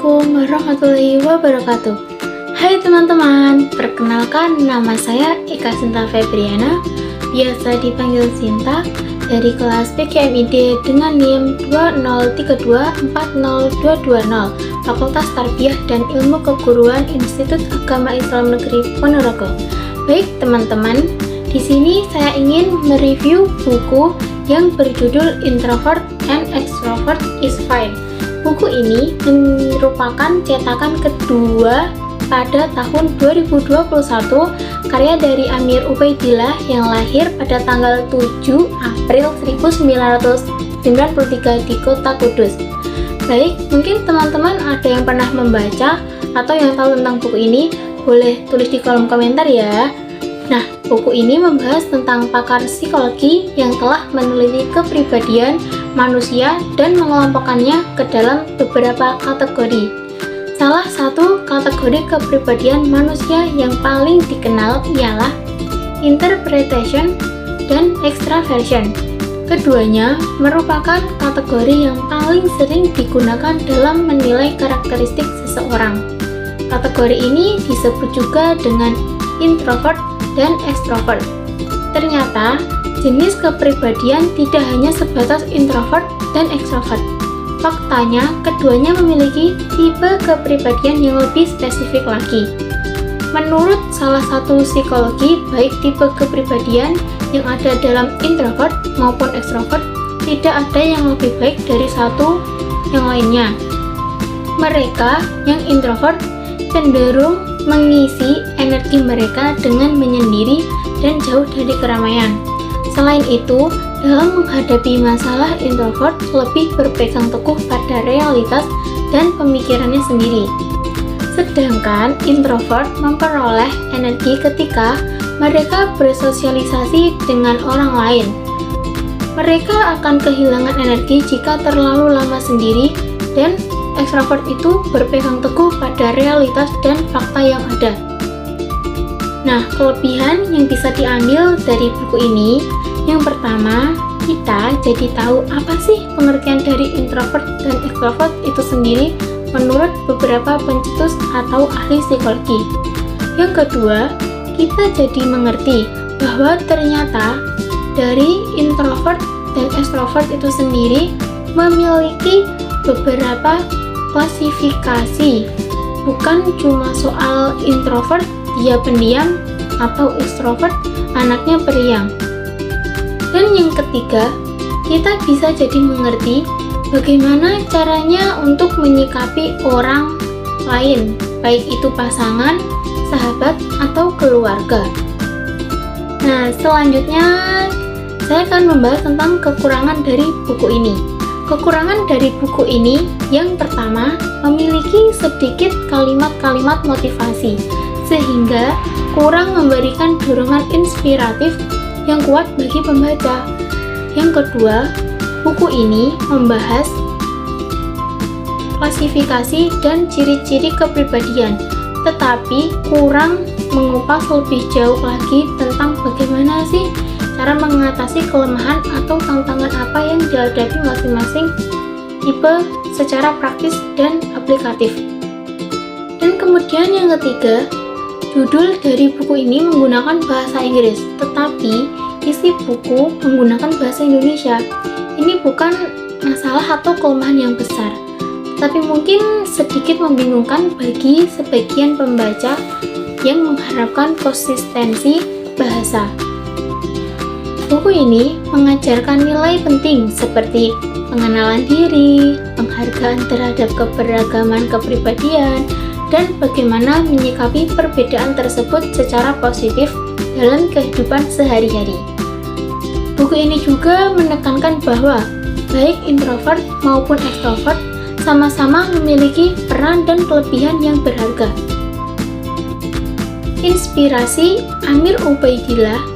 Assalamualaikum warahmatullahi wabarakatuh. Hai teman-teman, perkenalkan nama saya Eka Sinta Febriana, biasa dipanggil Sinta, dari kelas PKMID dengan NIM 203240220, Fakultas Tarbiyah dan Ilmu Keguruan Institut Agama Islam Negeri Ponorogo. Baik teman-teman, di sini saya ingin mereview buku yang berjudul Introvert and Extrovert is Fine. Buku ini merupakan cetakan kedua pada tahun 2021 karya dari Amir Ubaidillah yang lahir pada tanggal 7 April 1993 di Kota Kudus. Baik, mungkin teman-teman ada yang pernah membaca atau yang tahu tentang buku ini, boleh tulis di kolom komentar ya. Nah, buku ini membahas tentang pakar psikologi yang telah meneliti kepribadian manusia dan mengelompokkannya ke dalam beberapa kategori. Salah satu kategori kepribadian manusia yang paling dikenal ialah interpretation dan extraversion. Keduanya merupakan kategori yang paling sering digunakan dalam menilai karakteristik seseorang. Kategori ini disebut juga dengan introvert dan extrovert. Ternyata, jenis kepribadian tidak hanya sebatas introvert dan extrovert. Faktanya, keduanya memiliki tipe kepribadian yang lebih spesifik lagi. Menurut salah satu psikologi, baik tipe kepribadian yang ada dalam introvert maupun extrovert tidak ada yang lebih baik dari satu yang lainnya. Mereka yang introvert cenderung mengisi energi mereka dengan menyendiri dan jauh dari keramaian. Selain itu, dalam menghadapi masalah, introvert lebih berpegang teguh pada realitas dan pemikirannya sendiri. Sedangkan introvert memperoleh energi ketika mereka bersosialisasi dengan orang lain. Mereka akan kehilangan energi jika terlalu lama sendiri, dan extrovert itu berpegang teguh pada realitas dan fakta yang ada. Nah, kelebihan yang bisa diambil dari buku ini, yang pertama, kita jadi tahu apa sih pengertian dari introvert dan extrovert itu sendiri menurut beberapa pencetus atau ahli psikologi. Yang kedua, kita jadi mengerti bahwa ternyata dari introvert dan extrovert itu sendiri memiliki beberapa klasifikasi. Bukan cuma soal introvert, dia pendiam, atau extrovert, anaknya periang. Dan yang ketiga, kita bisa jadi mengerti bagaimana caranya untuk menyikapi orang lain, baik itu pasangan, sahabat, atau keluarga. Nah, selanjutnya saya akan membahas tentang kekurangan dari buku ini. Kekurangan dari buku ini, yang pertama, memiliki sedikit kalimat-kalimat motivasi, sehingga kurang memberikan dorongan inspiratif yang kuat bagi pembaca. Yang kedua, buku ini membahas klasifikasi dan ciri-ciri kepribadian, tetapi kurang mengupas lebih jauh lagi tentang bagaimana sih cara mengatasi kelemahan atau tantangan apa yang dihadapi masing-masing tipe secara praktis dan aplikatif. Dan kemudian yang ketiga, judul dari buku ini menggunakan bahasa Inggris, tetapi isi buku menggunakan bahasa Indonesia. Ini bukan masalah atau kelemahan yang besar, tapi mungkin sedikit membingungkan bagi sebagian pembaca yang mengharapkan konsistensi bahasa. Buku ini mengajarkan nilai penting seperti pengenalan diri, penghargaan terhadap keberagaman kepribadian, dan bagaimana menyikapi perbedaan tersebut secara positif dalam kehidupan sehari-hari. Buku ini juga menekankan bahwa baik introvert maupun extrovert sama-sama memiliki peran dan kelebihan yang berharga. Inspirasi Amir Ubaidillah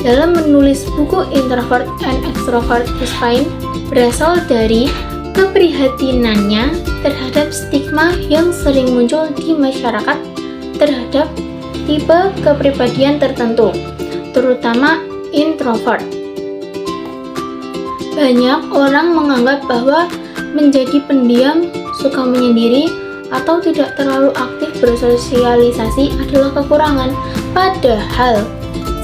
dalam menulis buku Introvert and Extrovert is Fine berasal dari keprihatinannya terhadap stigma yang sering muncul di masyarakat terhadap tipe kepribadian tertentu, terutama introvert. Banyak orang menganggap bahwa menjadi pendiam, suka menyendiri, atau tidak terlalu aktif bersosialisasi adalah kekurangan. Padahal,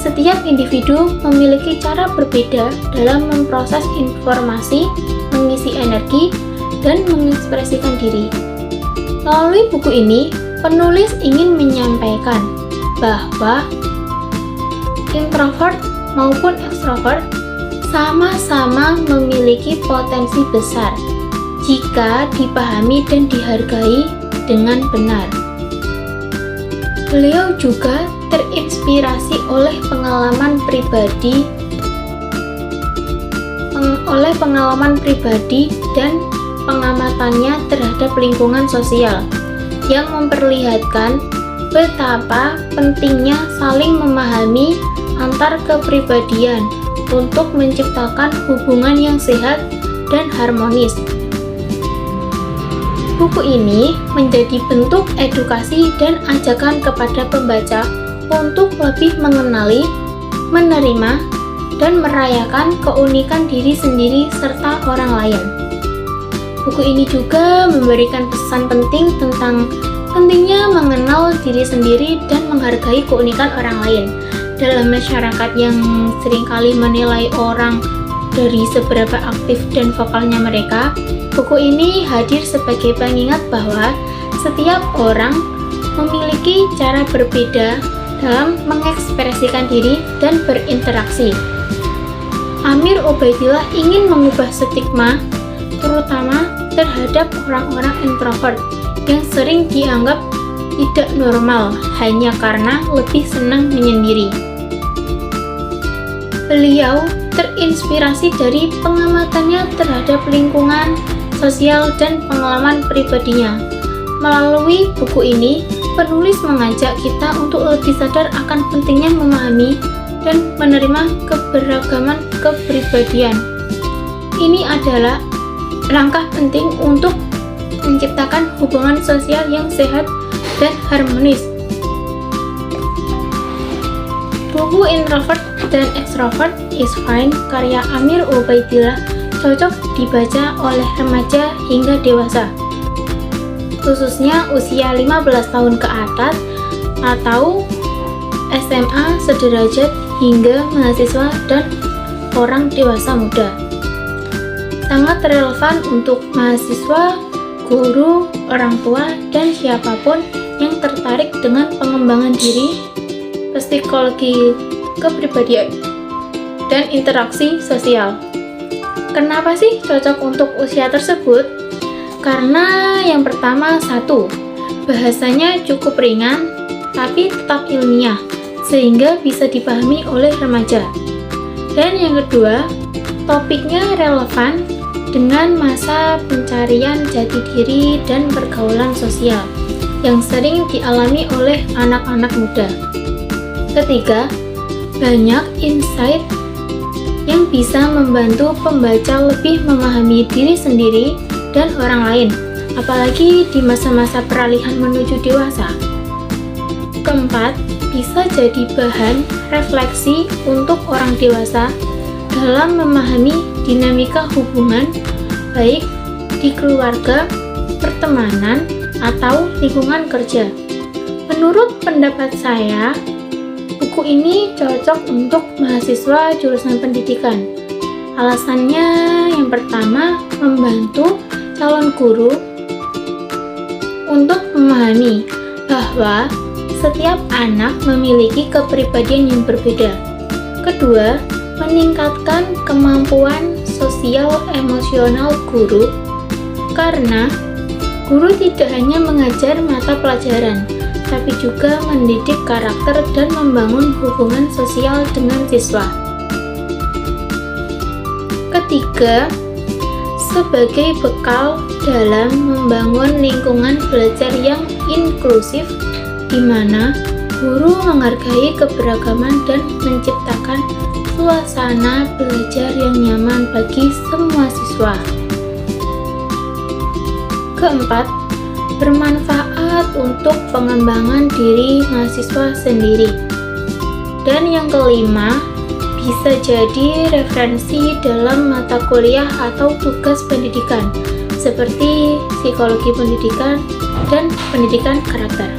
setiap individu memiliki cara berbeda dalam memproses informasi, mengisi energi, dan mengekspresikan diri. Melalui buku ini, penulis ingin menyampaikan bahwa introvert maupun ekstrovert sama-sama memiliki potensi besar jika dipahami dan dihargai dengan benar. Beliau juga terinspirasi oleh pengalaman pribadi dan pengamatannya terhadap lingkungan sosial yang memperlihatkan betapa pentingnya saling memahami antar kepribadian untuk menciptakan hubungan yang sehat dan harmonis. Buku ini menjadi bentuk edukasi dan ajakan kepada pembaca untuk lebih mengenali, menerima, dan merayakan keunikan diri sendiri serta orang lain. Buku ini juga memberikan pesan penting tentang pentingnya mengenal diri sendiri dan menghargai keunikan orang lain. Dalam masyarakat yang seringkali menilai orang dari seberapa aktif dan vokalnya mereka, buku ini hadir sebagai pengingat bahwa setiap orang memiliki cara berbeda dalam mengekspresikan diri dan berinteraksi. Amir Ubaidillah ingin mengubah stigma, terutama terhadap orang-orang introvert yang sering dianggap tidak normal hanya karena lebih senang menyendiri. Beliau terinspirasi dari pengamatannya terhadap lingkungan sosial dan pengalaman pribadinya. Melalui buku ini, penulis mengajak kita untuk lebih sadar akan pentingnya memahami dan menerima keberagaman kepribadian. Ini adalah langkah penting untuk menciptakan hubungan sosial yang sehat dan harmonis. Buku Introvert dan Extrovert is Fine karya Amir Ubaidillah cocok dibaca oleh remaja hingga dewasa, khususnya usia 15 tahun ke atas atau SMA sederajat hingga mahasiswa dan orang dewasa muda. Sangat relevan untuk mahasiswa, guru, orang tua, dan siapapun yang tertarik dengan pengembangan diri, psikologi kepribadian, dan interaksi sosial. Kenapa sih cocok untuk usia tersebut? Karena yang pertama, satu, bahasanya cukup ringan tapi tetap ilmiah sehingga bisa dipahami oleh remaja. Dan yang kedua, topiknya relevan dengan masa pencarian jati diri dan pergaulan sosial yang sering dialami oleh anak-anak muda. Ketiga, banyak insight yang bisa membantu pembaca lebih memahami diri sendiri dan orang lain, apalagi di masa-masa peralihan menuju dewasa. Keempat, bisa jadi bahan refleksi untuk orang dewasa dalam memahami dinamika hubungan, baik di keluarga, pertemanan, atau lingkungan kerja. Menurut pendapat saya, buku ini cocok untuk mahasiswa jurusan pendidikan. Alasannya yang pertama, membantu calon guru untuk memahami bahwa setiap anak memiliki kepribadian yang berbeda. Kedua, meningkatkan kemampuan sosial emosional guru karena guru tidak hanya mengajar mata pelajaran, tapi juga mendidik karakter dan membangun hubungan sosial dengan siswa. Ketiga, sebagai bekal dalam membangun lingkungan belajar yang inklusif, di mana guru menghargai keberagaman dan menciptakan suasana belajar yang nyaman bagi semua siswa. Keempat, bermanfaat untuk pengembangan diri mahasiswa sendiri. Dan yang kelima, bisa jadi referensi dalam mata kuliah atau tugas pendidikan, seperti psikologi pendidikan dan pendidikan karakter.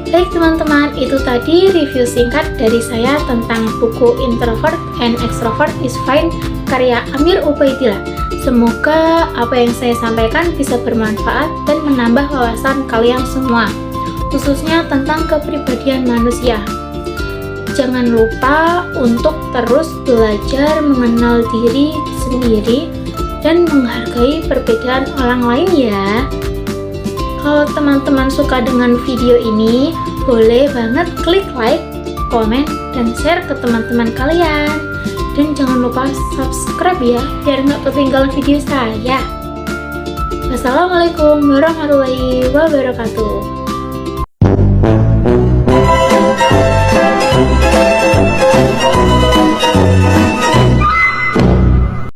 Baik teman-teman, itu tadi review singkat dari saya tentang buku Introvert and Extrovert is Fine karya Amir Ubaidillah. Semoga apa yang saya sampaikan bisa bermanfaat dan menambah wawasan kalian semua, khususnya tentang kepribadian manusia. Jangan lupa untuk terus belajar mengenal diri sendiri dan menghargai perbedaan orang lain ya. Kalau teman-teman suka dengan video ini, boleh banget klik like, komen, dan share ke teman-teman kalian. Dan jangan lupa subscribe ya, biar nggak ketinggalan video saya. Wassalamualaikum warahmatullahi wabarakatuh.